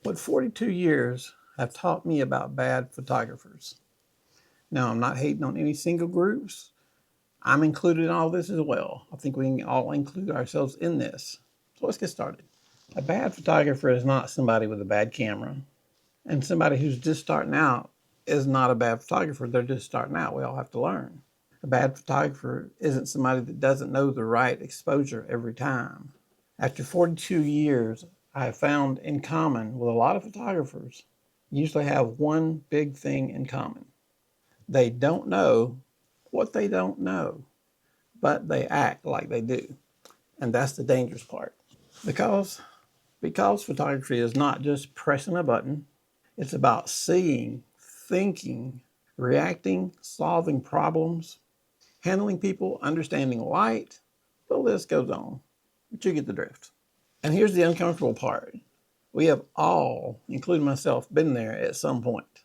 What 42 years have taught me about bad photographers. Now, I'm not hating on any single groups. I'm included in all this as well. I think we can all include ourselves in this. So let's get started. A bad photographer is not somebody with a bad camera. And somebody who's just starting out is not a bad photographer. They're just starting out. We all have to learn. A bad photographer isn't somebody that doesn't know the right exposure every time. After 42 years, I have found in common with a lot of photographers, usually have one big thing in common. They don't know what they don't know, but they act like they do. And that's the dangerous part. Because photography is not just pressing a button, it's about seeing, thinking, reacting, solving problems, handling people, understanding light. The list goes on, but you get the drift. And here's the uncomfortable part. We have all, including myself, been there at some point,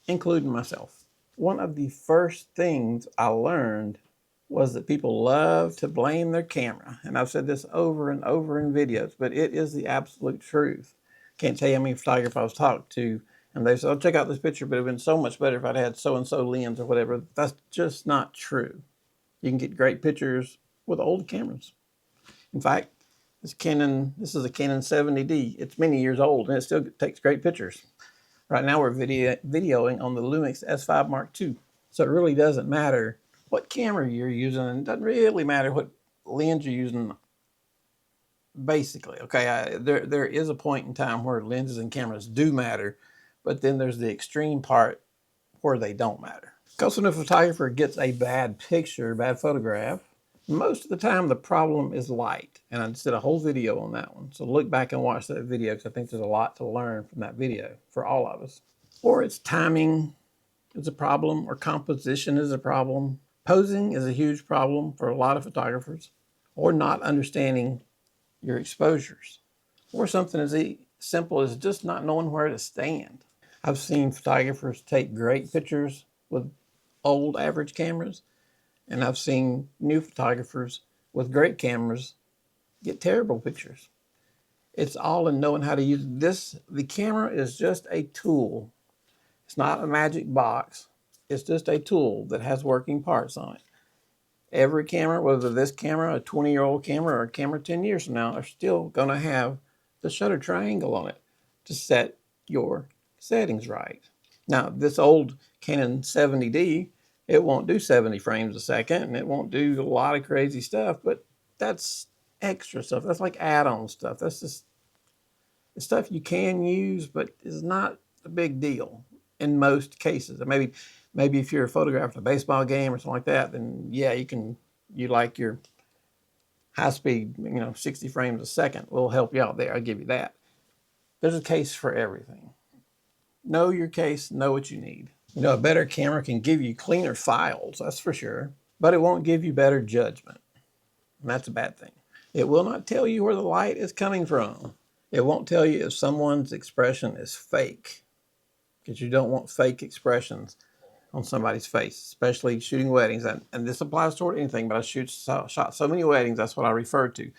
including myself. One of the first things I learned was that people love to blame their camera. And I've said this over and over in videos, but it is the absolute truth. Can't tell you how many photographers I've talked to, and they say, oh, check out this picture, but it would have been so much better if I'd had so-and-so lens or whatever. That's just not true. You can get great pictures with old cameras. In fact, this is a Canon 70D. It's many years old, and it still takes great pictures. Right now we're videoing on the Lumix S5 Mark II. So it really doesn't matter what camera you're using, and it doesn't really matter what lens you're using, basically. Okay, there is a point in time where lenses and cameras do matter, but then there's the extreme part where they don't matter. Because when a photographer gets a bad picture, bad photograph, most of the time the problem is light. And I just did a whole video on that one. So look back and watch that video because I think there's a lot to learn from that video for all of us. Or it's timing is a problem, or composition is a problem. Posing is a huge problem for a lot of photographers, or not understanding your exposures, or something as simple as just not knowing where to stand. I've seen photographers take great pictures with old average cameras, and I've seen new photographers with great cameras get terrible pictures. It's all in knowing how to use this. The camera is just a tool. It's not a magic box. It's just a tool that has working parts on it. Every camera, whether this camera, a 20-year-old camera, or a camera 10 years from now, are still going to have the shutter triangle on it to set your settings right. Now, this old Canon 70D, it won't do 70 frames a second, and it won't do a lot of crazy stuff, but that's extra stuff. That's like add-on stuff. That's just the stuff you can use, but is not a big deal in most cases. Maybe if you're photographing a baseball game or something like that, then yeah, you like your high speed, 60 frames a second will help you out there. I'll give you that. There's a case for everything. Know your case, know what you need. A better camera can give you cleaner files, that's for sure, but it won't give you better judgment. And that's a bad thing. It will not tell you where the light is coming from. It won't tell you if someone's expression is fake, because you don't want fake expressions on somebody's face, especially shooting weddings. And this applies toward anything, but I shot so many weddings, that's what I refer to.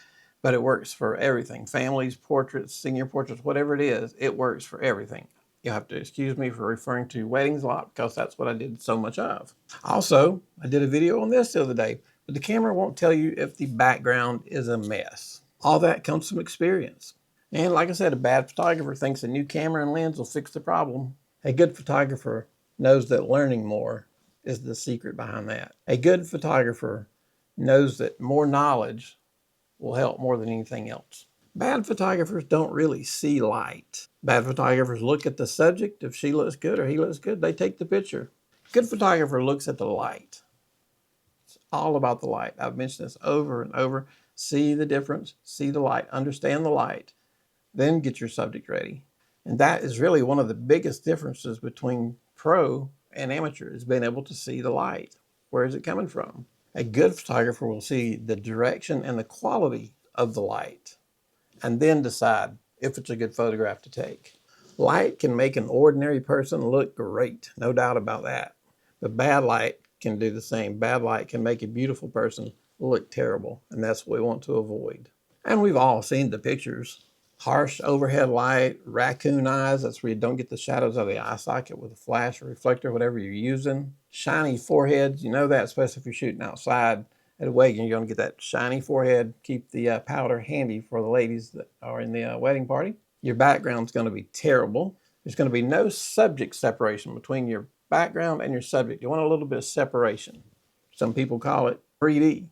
But it works for everything. Families, portraits, senior portraits, whatever it is, it works for everything. You'll have to excuse me for referring to weddings a lot because that's what I did so much of. Also, I did a video on this the other day, but the camera won't tell you if the background is a mess. All that comes from experience. And like I said, a bad photographer thinks a new camera and lens will fix the problem. A good photographer knows that learning more is the secret behind that. A good photographer knows that more knowledge will help more than anything else. Bad photographers don't really see light. Bad photographers look at the subject. If she looks good or he looks good, they take the picture. Good photographer looks at the light. It's all about the light. I've mentioned this over and over. See the difference, see the light, understand the light, then get your subject ready. And that is really one of the biggest differences between pro and amateur, is being able to see the light. Where is it coming from? A good photographer will see the direction and the quality of the light and then decide if it's a good photograph to take. Light can make an ordinary person look great, no doubt about that. But bad light can do the same. Bad light can make a beautiful person look terrible, and that's what we want to avoid. And we've all seen the pictures Harsh overhead light, raccoon eyes, that's where you don't get the shadows of the eye socket with a flash or reflector, whatever you're using. Shiny foreheads, you know that, especially if you're shooting outside at a wedding, you're going to get that shiny forehead. Keep the powder handy for the ladies that are in the wedding party. Your background's going to be terrible. There's going to be no subject separation between your background and your subject. You want a little bit of separation. Some people call it 3D.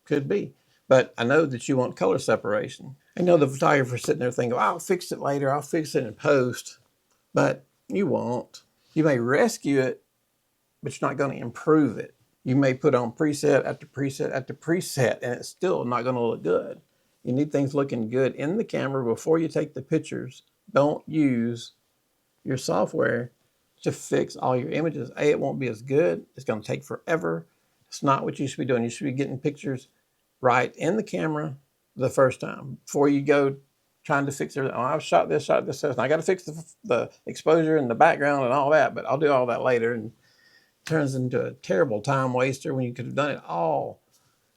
Could be. But I know that you want color separation. I know the photographer sitting there thinking, oh, I'll fix it later. I'll fix it in post. But you won't. You may rescue it, but you're not going to improve it. You may put on preset after preset after preset, and it's still not going to look good. You need things looking good in the camera before you take the pictures. Don't use your software to fix all your images. A, it won't be as good. It's going to take forever. It's not what you should be doing. You should be getting pictures right in the camera the first time before you go trying to fix everything. Oh, I've shot this, and I got to fix the exposure and the background and all that, but I'll do all that later. And it turns into a terrible time waster when you could have done it all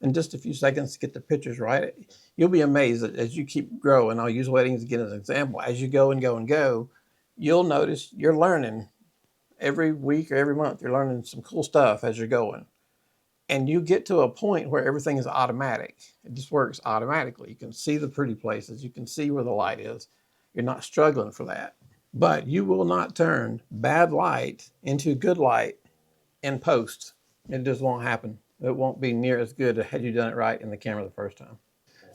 in just a few seconds to get the pictures right. You'll be amazed that as you keep growing. I'll use weddings again as an example. As you go and go and go, you'll notice you're learning every week or every month. You're learning some cool stuff as you're going. And you get to a point where everything is automatic. It just works automatically. You can see the pretty places. You can see where the light is. You're not struggling for that. But you will not turn bad light into good light in post. It just won't happen. It won't be near as good had you done it right in the camera the first time.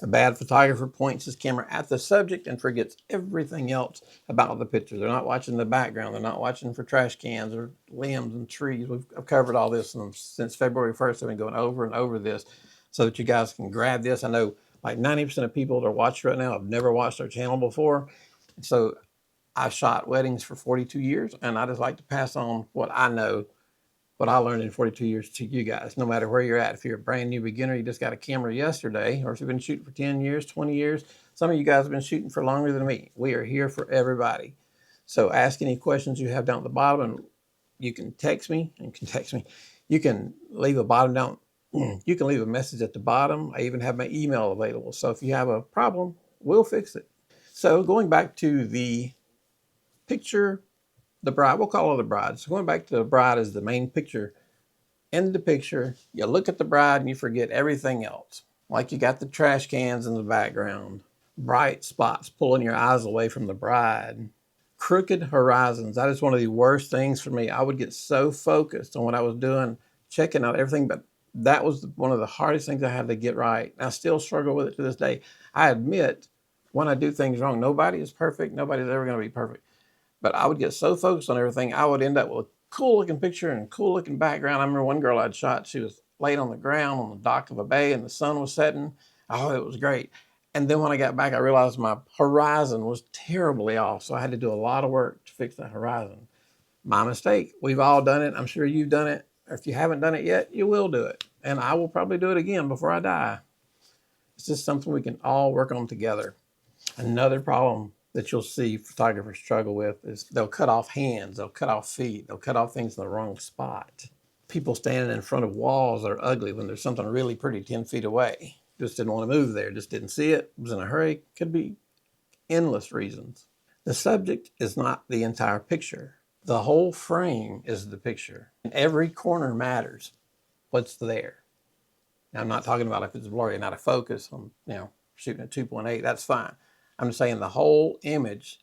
A bad photographer points his camera at the subject and forgets everything else about the picture. They're not watching the background. They're not watching for trash cans or limbs and trees. I've covered all this since February 1st. I've been going over and over this so that you guys can grab this. I know like 90% of people that are watching right now have never watched our channel before. So I've shot weddings for 42 years, and I just like to pass on what I know, what I learned in 42 years to you guys, no matter where you're at. If you're a brand new beginner, you just got a camera yesterday, or if you've been shooting for 10 years, 20 years, some of you guys have been shooting for longer than me. We are here for everybody. So ask any questions you have down at the bottom, and you can text me. You can leave a bottom down. You can leave a message at the bottom. I even have my email available. So if you have a problem, we'll fix it. So going back to the picture, the bride, we'll call her the bride. So going back to the bride as the main picture. In the picture, you look at the bride and you forget everything else. Like you got the trash cans in the background, bright spots pulling your eyes away from the bride, crooked horizons. That is one of the worst things for me. I would get so focused on what I was doing, checking out everything, but that was one of the hardest things I had to get right. I still struggle with it to this day. I admit when I do things wrong, nobody is perfect. Nobody's ever going to be perfect. But I would get so focused on everything, I would end up with a cool looking picture and cool looking background. I remember one girl I'd shot, she was laid on the ground on the dock of a bay and the sun was setting. Oh, it was great. And then when I got back, I realized my horizon was terribly off. So I had to do a lot of work to fix that horizon. My mistake. We've all done it. I'm sure you've done it. Or if you haven't done it yet, you will do it. And I will probably do it again before I die. It's just something we can all work on together. Another problem that you'll see photographers struggle with is they'll cut off hands, they'll cut off feet, they'll cut off things in the wrong spot. People standing in front of walls that are ugly when there's something really pretty 10 feet away. Just didn't want to move there, just didn't see it, was in a hurry. Could be endless reasons. The subject is not the entire picture. The whole frame is the picture. And every corner matters. What's there? Now, I'm not talking about if it's blurry and out of focus. I'm shooting at 2.8, that's fine. I'm just saying the whole image,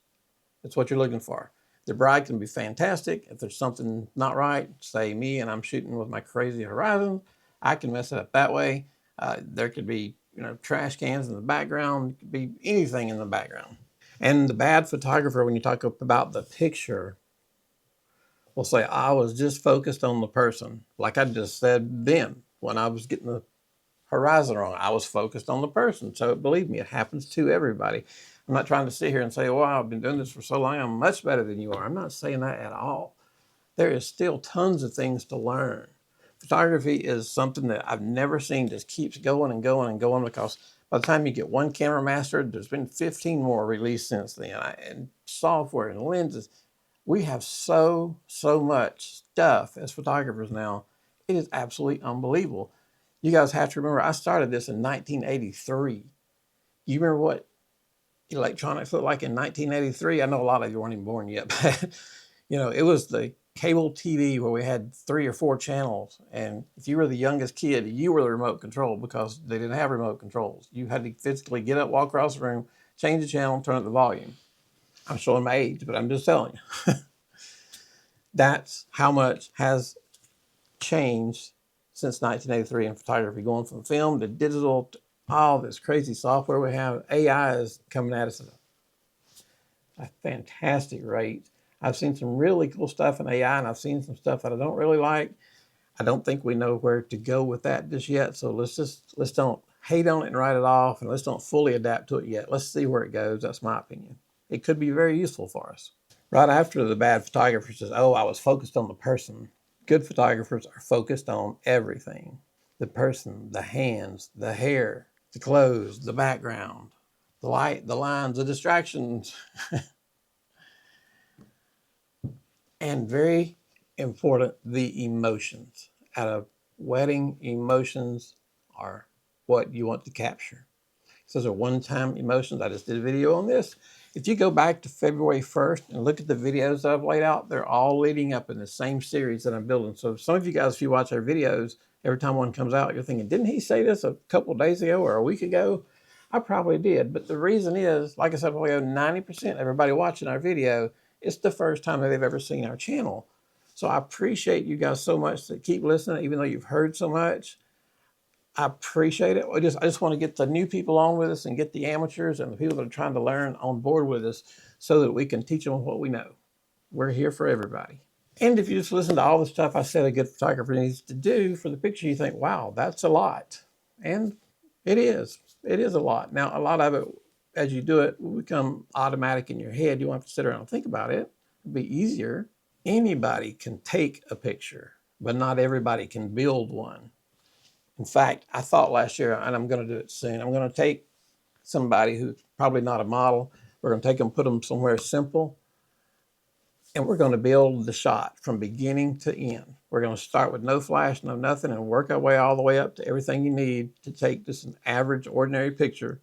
that's what you're looking for. The bride can be fantastic. If there's something not right, say me and I'm shooting with my crazy horizon, I can mess it up that way. There could be trash cans in the background. It could be anything in the background. And the bad photographer, when you talk about the picture, will say, I was just focused on the person. Like I just said then, when I was getting the horizon wrong, I was focused on the person. So believe me, it happens to everybody. I'm not trying to sit here and say, well, I've been doing this for so long, I'm much better than you are. I'm not saying that at all. There is still tons of things to learn. Photography is something that I've never seen just keeps going and going and going, because by the time you get one camera mastered, there's been 15 more released since then. And software and lenses. We have so much stuff as photographers now. It is absolutely unbelievable. You guys have to remember, I started this in 1983. You remember what electronics looked like in 1983. I know a lot of you weren't even born yet, but it was the cable TV where we had 3 or 4 channels. And if you were the youngest kid, you were the remote control because they didn't have remote controls. You had to physically get up, walk across the room, change the channel, turn up the volume. I'm showing my age, but I'm just telling you. That's how much has changed since 1983 in photography, going from film to digital to all this crazy software we have. AI is coming at us at a fantastic rate. I've seen some really cool stuff in AI, and I've seen some stuff that I don't really like. I don't think we know where to go with that just yet. So let's don't hate on it and write it off, and let's don't fully adapt to it yet. Let's see where it goes. That's my opinion. It could be very useful for us. Right after the bad photographer says, "Oh, I was focused on the person." Good photographers are focused on everything. The person, the hands, the hair, the clothes, the background, the light, the lines, the distractions. And very important, the emotions. At a wedding, emotions are what you want to capture. So those are one-time emotions. I just did a video on this. If you go back to February 1st and look at the videos that I've laid out, they're all leading up in the same series that I'm building. So some of you guys, if you watch our videos, every time one comes out, you're thinking, didn't he say this a couple of days ago or a week ago? I probably did. But the reason is, like I said, we have 90% of everybody watching our video, it's the first time that they've ever seen our channel. So I appreciate you guys so much that keep listening, even though you've heard so much. I appreciate it. I just want to get the new people on with us and get the amateurs and the people that are trying to learn on board with us so that we can teach them what we know. We're here for everybody. And if you just listen to all the stuff I said a good photographer needs to do for the picture, you think, wow, that's a lot. And it is. It is a lot. Now, a lot of it, as you do it, will become automatic in your head. You won't have to sit around and think about it. It'll be easier. Anybody can take a picture, but not everybody can build one. In fact, I thought last year, and I'm going to do it soon, I'm going to take somebody who's probably not a model. We're going to take them, put them somewhere simple, and we're going to build the shot from beginning to end. We're going to start with no flash, no nothing, and work our way all the way up to everything you need to take just an average, ordinary picture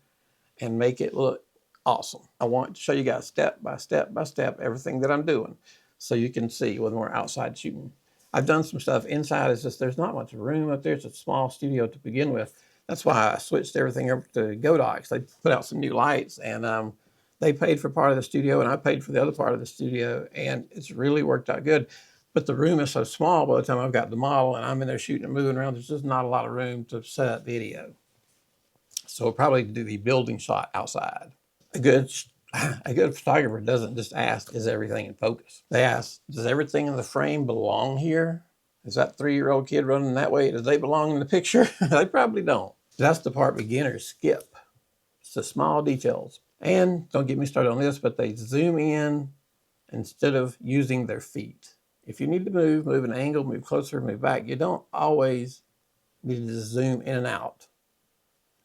and make it look awesome. I want to show you guys step by step by step everything that I'm doing so you can see when we're outside shooting. I've done some stuff inside. It's just there's not much room up there. It's a small studio to begin with. That's why I switched everything over to Godox. They put out some new lights, and they paid for part of the studio, and I paid for the other part of the studio, and it's really worked out good. But the room is so small by the time I've got the model and I'm in there shooting and moving around, there's just not a lot of room to set up video. So we'll probably do the building shot outside. A good photographer doesn't just ask, is everything in focus? They ask, does everything in the frame belong here? Is that 3-year-old kid running that way? Do they belong in the picture? They probably don't. That's the part beginners skip. It's the small details. And don't get me started on this, but they zoom in instead of using their feet. If you need to move an angle, move closer, move back, you don't always need to zoom in and out.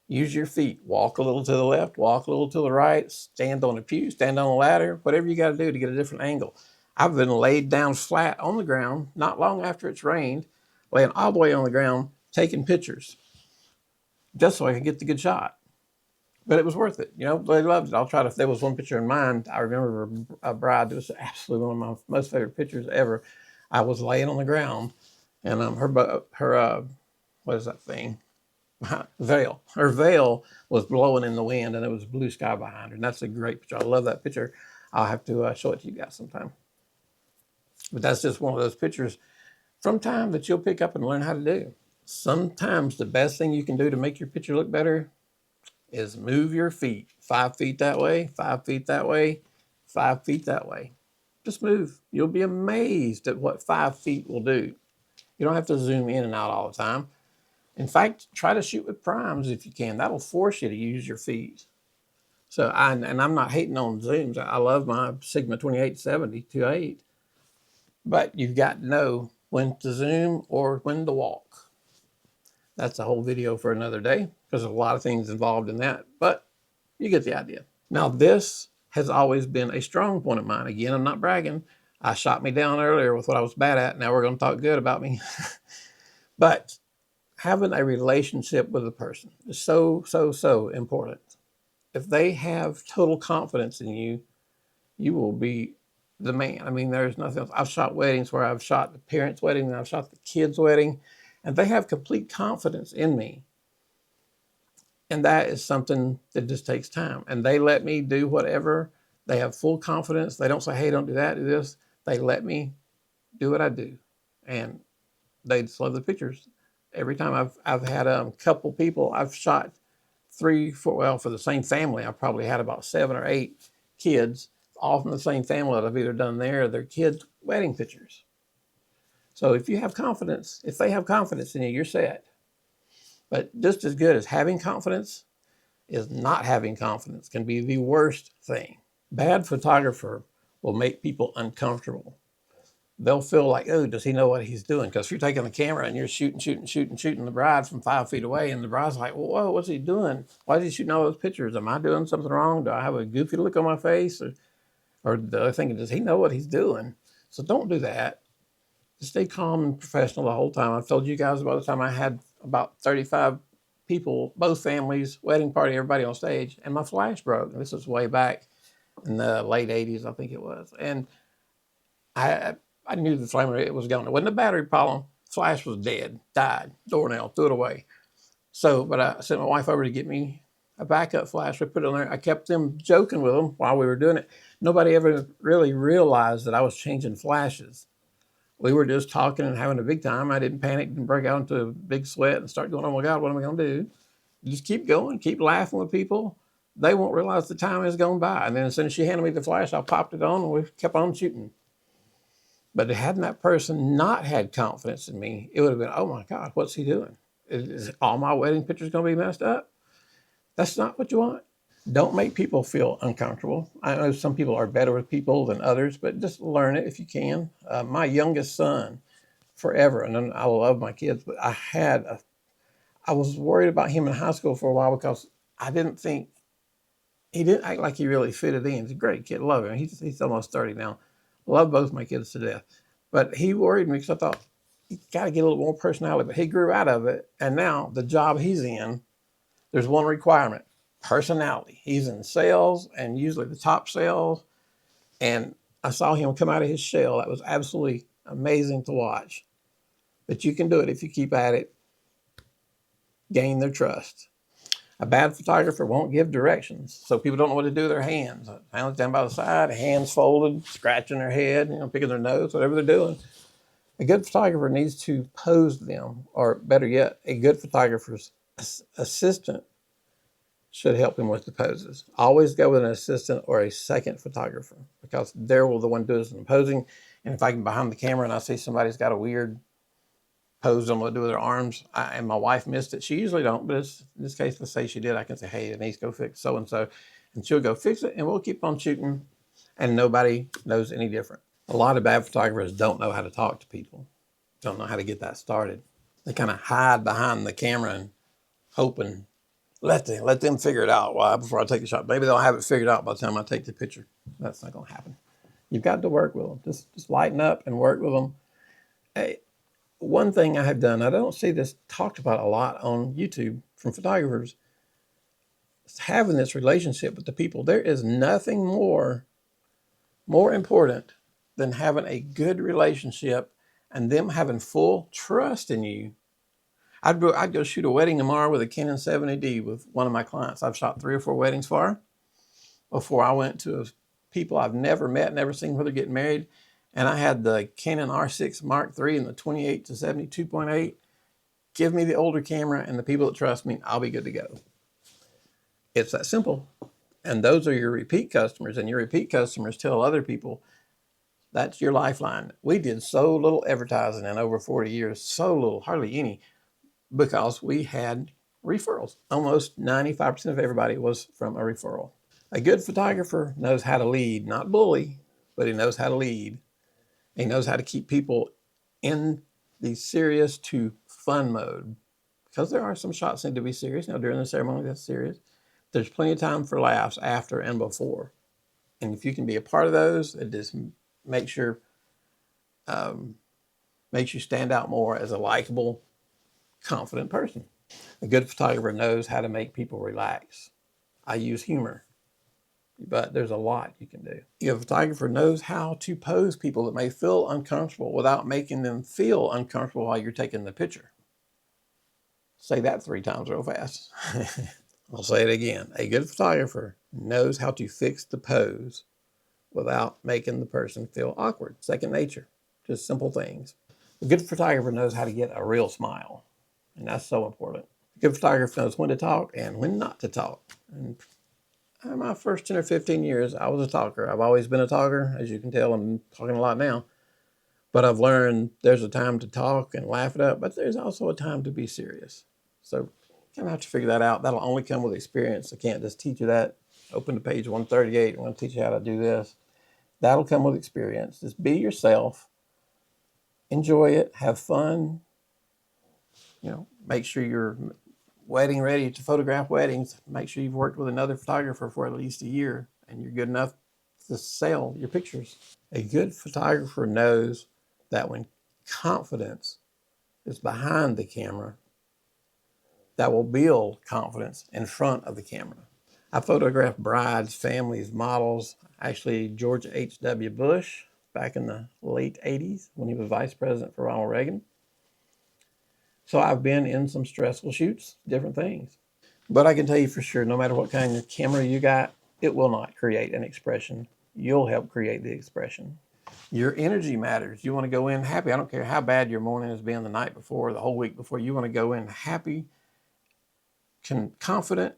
Use your feet. Walk a little to the left, walk a little to the right, stand on a pew, stand on a ladder, whatever you got to do to get a different angle. I've been laid down flat on the ground not long after it's rained, laying all the way on the ground, taking pictures just so I could get the good shot. But it was worth it. They loved it. I'll try to, if there was one picture in mind, I remember a bride, it was absolutely one of my most favorite pictures ever. I was laying on the ground and her what is that thing? Veil. Her veil was blowing in the wind and it was blue sky behind her. And that's a great picture. I love that picture. I'll have to show it to you guys sometime. But that's just one of those pictures from time that you'll pick up and learn how to do. Sometimes the best thing you can do to make your picture look better is move your feet 5 feet that way, 5 feet that way, 5 feet that way. Just move. You'll be amazed at what 5 feet will do. You don't have to zoom in and out all the time. In fact, try to shoot with primes if you can. That'll force you to use your feet. So, I'm not hating on zooms. I love my Sigma 2870 2.8. But you've got to know when to zoom or when to walk. That's a whole video for another day because there's a lot of things involved in that. But you get the idea. Now, this has always been a strong point of mine. Again, I'm not bragging. I shot me down earlier with what I was bad at. Now we're going to talk good about me. But having a relationship with a person is so, so, so important. if they have total confidence in you, you will be the man. I mean, there's nothing else. I've shot weddings where I've shot the parents' wedding and I've shot the kids' wedding, and they have complete confidence in me. And that is something that just takes time. And they let me do whatever. They have full confidence. They don't say, hey, don't do that, do this. They let me do what I do. And they just love the pictures. Every time I've had a couple people, I've shot 3, 4, well, for the same family, I've probably had about 7 or 8 kids, all from the same family that I've either done their kids' wedding pictures. So if you have confidence, if they have confidence in you, you're set. But just as good as having confidence is not having confidence can be the worst thing. Bad photographer will make people uncomfortable. They'll feel like, oh, does he know what he's doing? Because if you're taking the camera and you're shooting the bride from 5 feet away, and the bride's like, well, whoa, what's he doing? Why is he shooting all those pictures? Am I doing something wrong? Do I have a goofy look on my face? Or do I think, does he know what he's doing? So don't do that. Just stay calm and professional the whole time. I've told you guys about the time I had about 35 people, both families, wedding party, everybody on stage, and my flash broke. And this was way back in the late 80s, I think it was. And I knew the flame it was going. It wasn't a battery problem. Flash was dead, died, doornail, threw it away. So, but I sent my wife over to get me a backup flash. We put it on there. I kept them joking with them while we were doing it. Nobody ever really realized that I was changing flashes. We were just talking and having a big time. I didn't panic, didn't break out into a big sweat and start going, oh my God, what am I going to do? Just keep going, keep laughing with people. They won't realize the time has gone by. And then as soon as she handed me the flash, I popped it on and we kept on shooting. But hadn't that person not had confidence in me, it would have been, oh my God, what's he doing? Is all my wedding pictures going to be messed up? That's not what you want. Don't make people feel uncomfortable. I know some people are better with people than others, but just learn it if you can. My youngest son, forever, and I love my kids, but I was worried about him in high school for a while because I didn't think, he didn't act like he really fitted in. He's a great kid, love him. He's almost 30 now. Love both my kids to death. But he worried me because I thought, he's got to get a little more personality. But he grew out of it. And now the job he's in, there's one requirement, personality. He's in sales and usually the top sales. And I saw him come out of his shell. That was absolutely amazing to watch. But you can do it if you keep at it, gain their trust. A bad photographer won't give directions, so people don't know what to do with their hands. Hands down by the side, hands folded, scratching their head, picking their nose, whatever they're doing. A good photographer needs to pose them, or better yet, a good photographer's assistant should help him with the poses. Always go with an assistant or a second photographer because they're the one doing the posing. And if I can behind the camera and I see somebody's got a weird pose, don't know what to do with their arms, and my wife missed it. She usually don't, but in this case, let's say she did, I can say, hey, Denise, go fix so-and-so. And she'll go fix it, and we'll keep on shooting, and nobody knows any different. A lot of bad photographers don't know how to talk to people, don't know how to get that started. They kind of hide behind the camera and hoping, let them figure it out before I take the shot. Maybe they'll have it figured out by the time I take the picture. That's not going to happen. You've got to work with them. Just lighten up and work with them. Hey, one thing I have done, I don't see this talked about a lot on YouTube from photographers, is having this relationship with the people. There is nothing more important than having a good relationship and them having full trust in you. I'd go shoot a wedding tomorrow with a Canon 70D with one of my clients. I've shot 3 or 4 weddings for her before I went to people I've never met, never seen where they're getting married. And I had the Canon R6 Mark III and the 28 to 72.8. Give me the older camera and the people that trust me, I'll be good to go. It's that simple. And those are your repeat customers, and your repeat customers tell other people. That's your lifeline. We did so little advertising in over 40 years, so little, hardly any, because we had referrals. Almost 95% of everybody was from a referral. A good photographer knows how to lead, not bully, but he knows how to lead. He knows how to keep people in the serious to fun mode, because there are some shots that need to be serious. Now, during the ceremony, that's serious. There's plenty of time for laughs after and before. And if you can be a part of those, it just makes you stand out more as a likable, confident person. A good photographer knows how to make people relax. I use humor, but there's a lot you can do. A photographer knows how to pose people that may feel uncomfortable without making them feel uncomfortable while you're taking the picture. Say that 3 times real fast. I'll say it again. A good photographer knows how to fix the pose without making the person feel awkward. Second nature, just simple things. A good photographer knows how to get a real smile, and that's so important. A good photographer knows when to talk and when not to talk. And in my first 10 or 15 years, I was a talker. I've always been a talker. As you can tell, I'm talking a lot now. But I've learned there's a time to talk and laugh it up, but there's also a time to be serious. So you kind of have to figure that out. That'll only come with experience. I can't just teach you that. Open to page 138. I'm going to teach you how to do this. That'll come with experience. Just be yourself. Enjoy it. Have fun. Make sure you're wedding ready to photograph weddings. Make sure you've worked with another photographer for at least a year and you're good enough to sell your pictures. A good photographer knows that when confidence is behind the camera, that will build confidence in front of the camera. I photographed brides, families, models. Actually, George H.W. Bush back in the late 80s when he was vice president for Ronald Reagan. So I've been in some stressful shoots, different things. But I can tell you for sure, no matter what kind of camera you got, it will not create an expression. You'll help create the expression. Your energy matters. You want to go in happy. I don't care how bad your morning has been the night before, the whole week before. You want to go in happy, confident,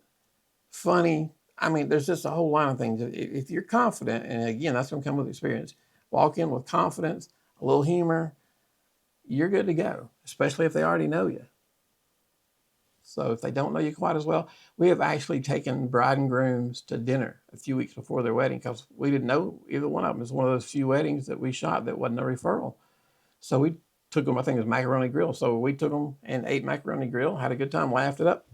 funny. I mean, there's just a whole line of things. If you're confident, and again, that's going to come with experience, walk in with confidence, a little humor, you're good to go, especially if they already know you. So if they don't know you quite as well, we have actually taken bride and grooms to dinner a few weeks before their wedding because we didn't know either one of them. It was one of those few weddings that we shot that wasn't a referral. So we took them, I think it was macaroni grill. So we took them and ate macaroni grill, had a good time, laughed it up.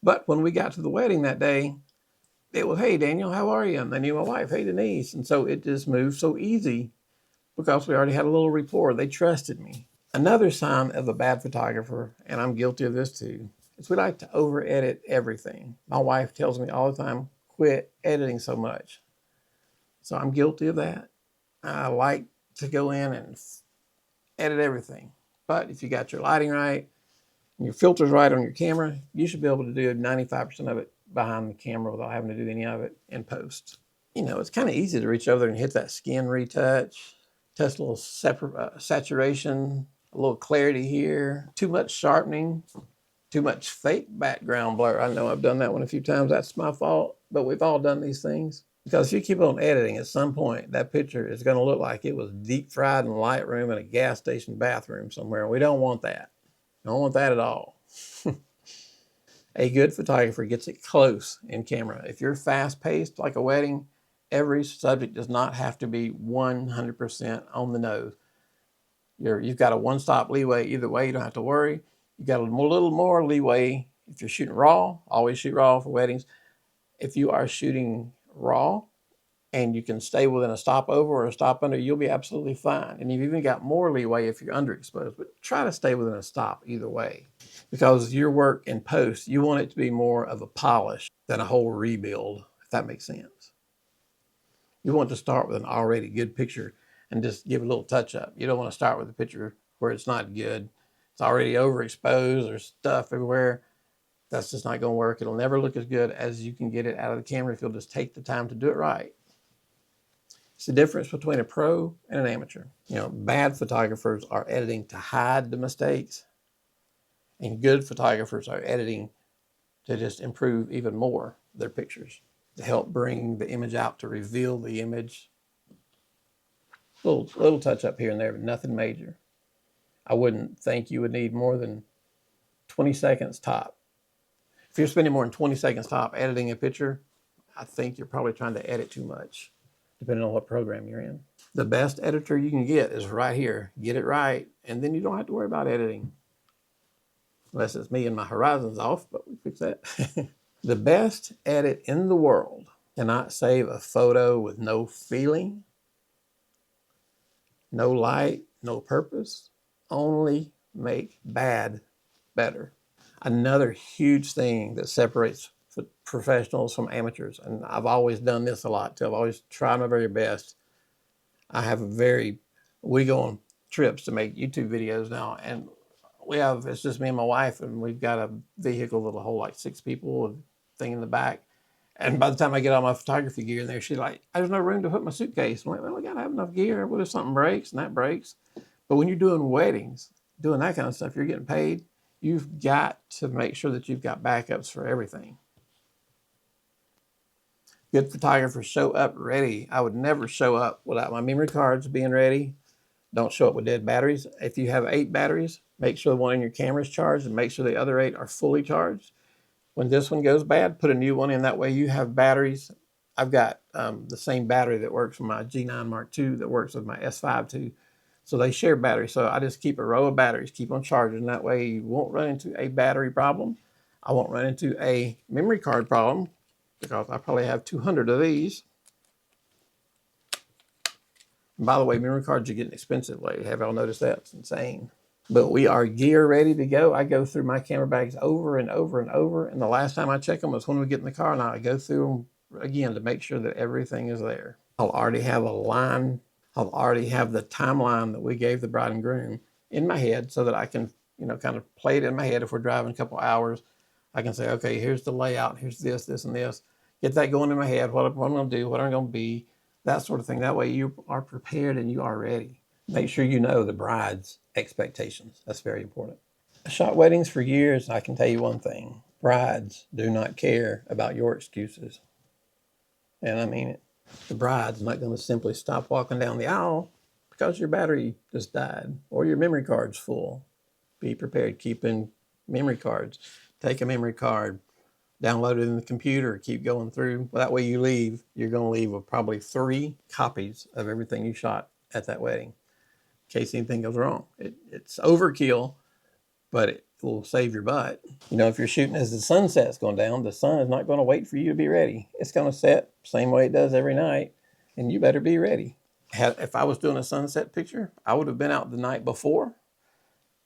But when we got to the wedding that day, it was, hey, Daniel, how are you? And they knew my wife, hey, Denise. And so it just moved so easy because we already had a little rapport. They trusted me. Another sign of a bad photographer, and I'm guilty of this too, is we like to over edit everything. My wife tells me all the time, quit editing so much. So I'm guilty of that. I like to go in and edit everything. But if you got your lighting right, and your filters right on your camera, you should be able to do 95% of it behind the camera without having to do any of it in post. It's kind of easy to reach over there and hit that skin retouch, test a little saturation, a little clarity here, too much sharpening, too much fake background blur. I know I've done that one a few times. That's my fault, but we've all done these things. Because if you keep on editing, at some point, that picture is going to look like it was deep fried in Lightroom in a gas station bathroom somewhere. We don't want that. Don't want that at all. A good photographer gets it close in camera. If you're fast-paced like a wedding, every subject does not have to be 100% on the nose. You've got a one-stop leeway either way. You don't have to worry. You've got a little more leeway if you're shooting raw. Always shoot raw for weddings. If you are shooting raw and you can stay within a stop over or a stop under, you'll be absolutely fine. And you've even got more leeway if you're underexposed, but try to stay within a stop either way. Because your work in post, you want it to be more of a polish than a whole rebuild, if that makes sense. You want to start with an already good picture and just give a little touch up. You don't want to start with a picture where it's not good. It's already overexposed, there's stuff everywhere. That's just not going to work. It'll never look as good as you can get it out of the camera if you'll just take the time to do it right. It's the difference between a pro and an amateur. Bad photographers are editing to hide the mistakes, and good photographers are editing to just improve even more their pictures, to help bring the image out, to reveal the image. Little touch up here and there, but nothing major. I wouldn't think you would need more than 20 seconds top. If you're spending more than 20 seconds top editing a picture, I think you're probably trying to edit too much, depending on what program you're in. The best editor you can get is right here. Get it right, and then you don't have to worry about editing. Unless it's me and my horizon's off, but we fix that. The best edit in the world cannot save a photo with no feeling, no light, no purpose. Only make bad better. Another huge thing that separates professionals from amateurs. And I've always done this a lot too. I've always tried my very best. We go on trips to make YouTube videos now, and it's just me and my wife, and we've got a vehicle that'll hold like 6 people, a thing in the back. And by the time I get all my photography gear in there, she's like, there's no room to put my suitcase. I'm like, well, I gotta have enough gear. What if something breaks? And that breaks. But when you're doing weddings, doing that kind of stuff, you're getting paid. You've got to make sure that you've got backups for everything. Good photographers show up ready. I would never show up without my memory cards being ready. Don't show up with dead batteries. If you have 8 batteries, make sure the one in your camera is charged and make sure the other 8 are fully charged. When this one goes bad, put a new one in. That way you have batteries. I've got the same battery that works with my G9 Mark II that works with my S5 II. So they share batteries. So I just keep a row of batteries, keep on charging. That way you won't run into a battery problem. I won't run into a memory card problem because I probably have 200 of these. And by the way, memory cards are getting expensive lately. Have y'all noticed that? It's insane. But we are gear ready to go. I go through my camera bags over and over and over. And the last time I check them was when we get in the car. And I go through them again to make sure that everything is there. I'll already have a line. I'll already have the timeline that we gave the bride and groom in my head so that I can, kind of play it in my head. If we're driving a couple hours, I can say, okay, here's the layout. Here's this, this, and this. Get that going in my head. What I'm going to do, what I'm going to be, that sort of thing. That way you are prepared and you are ready. Make sure you know the bride's expectations. That's very important. I shot weddings for years, and I can tell you one thing. Brides do not care about your excuses. And I mean it. The bride's not going to simply stop walking down the aisle because your battery just died or your memory card's full. Be prepared. Keep in memory cards. Take a memory card, download it in the computer, keep going through. That way you leave, you're going to leave with probably 3 copies of everything you shot at that wedding. In case anything goes wrong. It's overkill, but it will save your butt. If you're shooting as the sunset's going down, the sun is not going to wait for you to be ready. It's going to set same way it does every night, and you better be ready. If I was doing a sunset picture, I would have been out the night before.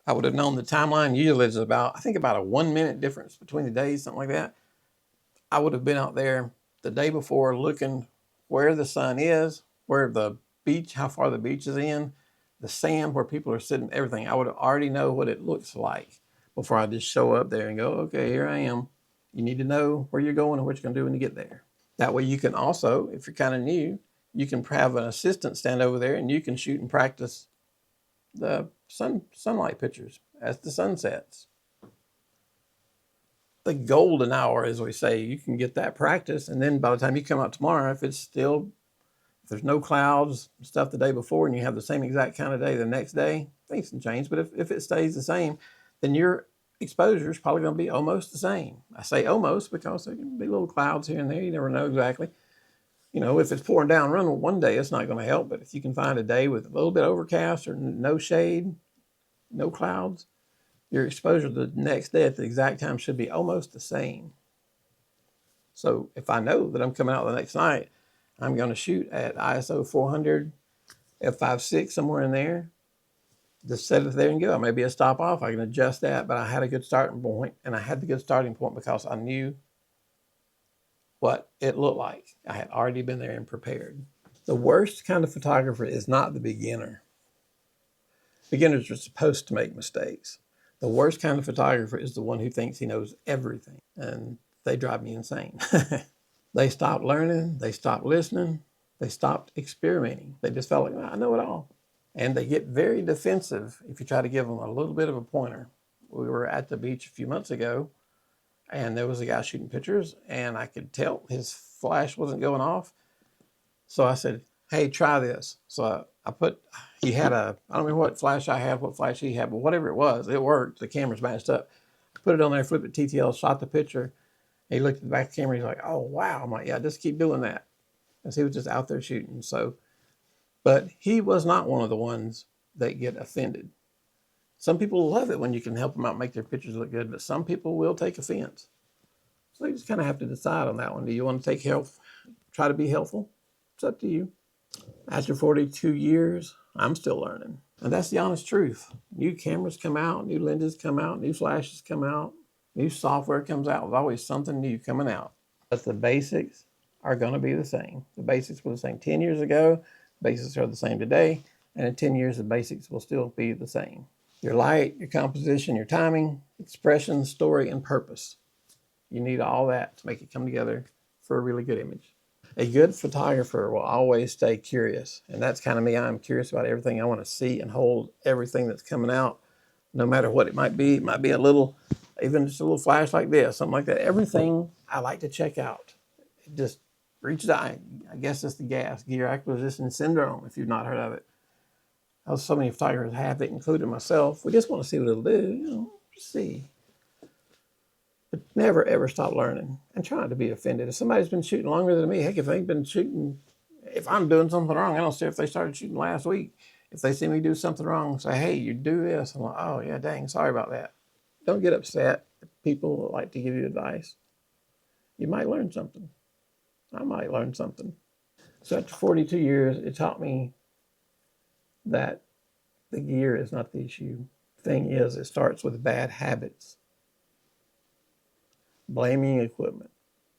I would have known the timeline. Usually it's about a 1 minute difference between the days, something like that. I would have been out there the day before looking where the sun is, where the beach, how far the beach is in, the sand where people are sitting, everything. I would already know what it looks like before I just show up there and go, okay, here I am. You need to know where you're going and what you're going to do when you get there. That way you can also, if you're kind of new, you can have an assistant stand over there and you can shoot and practice the sunlight pictures as the sun sets. The golden hour, as we say, you can get that practice. And then by the time you come out tomorrow, if there's no clouds, stuff the day before, and you have the same exact kind of day the next day, things can change. But if it stays the same, then your exposure is probably going to be almost the same. I say almost because there can be little clouds here and there. You never know exactly. If it's pouring down one day, it's not going to help. But if you can find a day with a little bit overcast or no shade, no clouds, your exposure the next day at the exact time should be almost the same. So if I know that I'm coming out the next night, I'm going to shoot at ISO 400, f5.6, somewhere in there. Just set it there and go. Maybe a stop off. I can adjust that, but I had a good starting point, and I had the good starting point because I knew what it looked like. I had already been there and prepared. The worst kind of photographer is not the beginner. Beginners are supposed to make mistakes. The worst kind of photographer is the one who thinks he knows everything, and they drive me insane. They stopped learning, they stopped listening, they stopped experimenting. They just felt like, I know it all. And they get very defensive if you try to give them a little bit of a pointer. We were at the beach a few months ago, and there was a guy shooting pictures, and I could tell his flash wasn't going off. So I said, hey, try this. So he had I don't remember what flash I had, what flash he had, but whatever it was, it worked. The camera's matched up. Put it on there, flipped it TTL, shot the picture. He looked at the back of the camera, he's like, oh, wow. I'm like, yeah, just keep doing that. Because he was just out there shooting. But he was not one of the ones that get offended. Some people love it when you can help them out make their pictures look good, but some people will take offense. So you just kind of have to decide on that one. Do you want to try to be helpful? It's up to you. After 42 years, I'm still learning. And that's the honest truth. New cameras come out, new lenses come out, new flashes come out. New software comes out, there's always something new coming out. But the basics are going to be the same. The basics were the same 10 years ago, basics are the same today, and in 10 years, the basics will still be the same. Your light, your composition, your timing, expression, story, and purpose. You need all that to make it come together for a really good image. A good photographer will always stay curious, and that's kind of me. I'm curious about everything. I want to see and hold everything that's coming out, no matter what it might be. It might be a little, even just a little flash like this, something like that. Everything I like to check out. It just reaches out. I guess it's the gear acquisition syndrome, if you've not heard of it. So many photographers have it, including myself. We just want to see what it'll do, just see. But never, ever stop learning and try not to be offended. If somebody's been shooting longer than me, heck, if they've been shooting, if I'm doing something wrong, I don't care if they started shooting last week. If they see me do something wrong, say, hey, you do this. I'm like, oh, yeah, dang, sorry about that. Don't get upset if people like to give you advice. You might learn something. I might learn something. So after 42 years, it taught me that the gear is not the issue. Thing is, it starts with bad habits. Blaming equipment,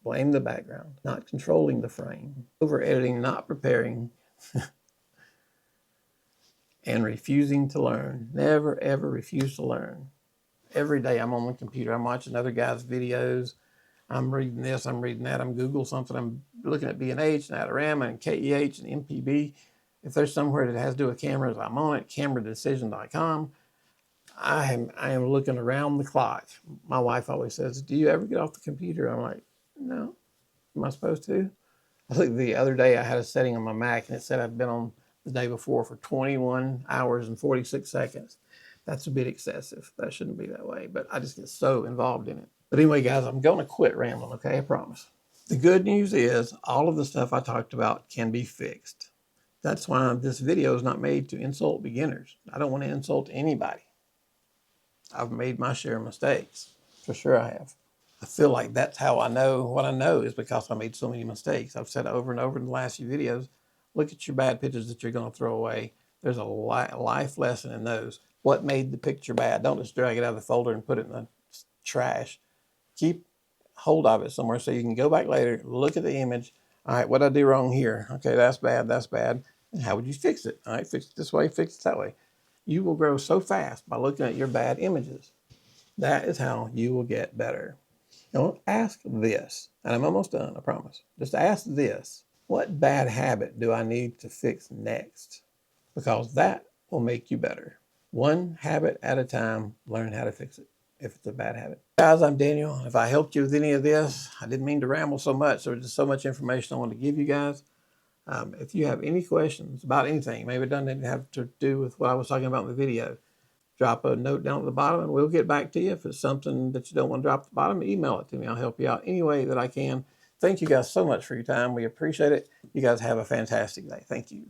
blame the background, not controlling the frame, over editing, not preparing, and refusing to learn. Never, ever refuse to learn. Every day I'm on the computer, I'm watching other guys' videos, I'm reading this, I'm reading that, I'm Googling something, I'm looking at B&H and Adorama and KEH and MPB. If there's somewhere that has to do with cameras, I'm on it, cameradecision.com. I am looking around the clock. My wife always says, do you ever get off the computer? I'm like, no. Am I supposed to? I think the other day I had a setting on my Mac and it said I'd been on the day before for 21 hours and 46 seconds. That's a bit excessive. That shouldn't be that way, but I just get so involved in it. But anyway, guys, I'm going to quit rambling, okay? I promise. The good news is all of the stuff I talked about can be fixed. That's why this video is not made to insult beginners. I don't want to insult anybody. I've made my share of mistakes. For sure I have. I feel like that's how I know what I know is because I made so many mistakes. I've said over and over in the last few videos, look at your bad pictures that you're going to throw away. There's a life lesson in those. What made the picture bad? Don't just drag it out of the folder and put it in the trash. Keep hold of it somewhere so you can go back later, look at the image. All right, what did I do wrong here? Okay, that's bad, that's bad. And how would you fix it? All right, fix it this way, fix it that way. You will grow so fast by looking at your bad images. That is how you will get better. Don't ask this, and I'm almost done, I promise. Just ask this. What bad habit do I need to fix next? Because that will make you better. One habit at a time, learn how to fix it if it's a bad habit. Guys, I'm Daniel. If I helped you with any of this, I didn't mean to ramble so much. There was just so much information I wanted to give you guys. If you have any questions about anything, maybe it doesn't have to do with what I was talking about in the video, drop a note down at the bottom and we'll get back to you. If it's something that you don't want to drop at the bottom, email it to me. I'll help you out any way that I can. Thank you guys so much for your time. We appreciate it. You guys have a fantastic day. Thank you.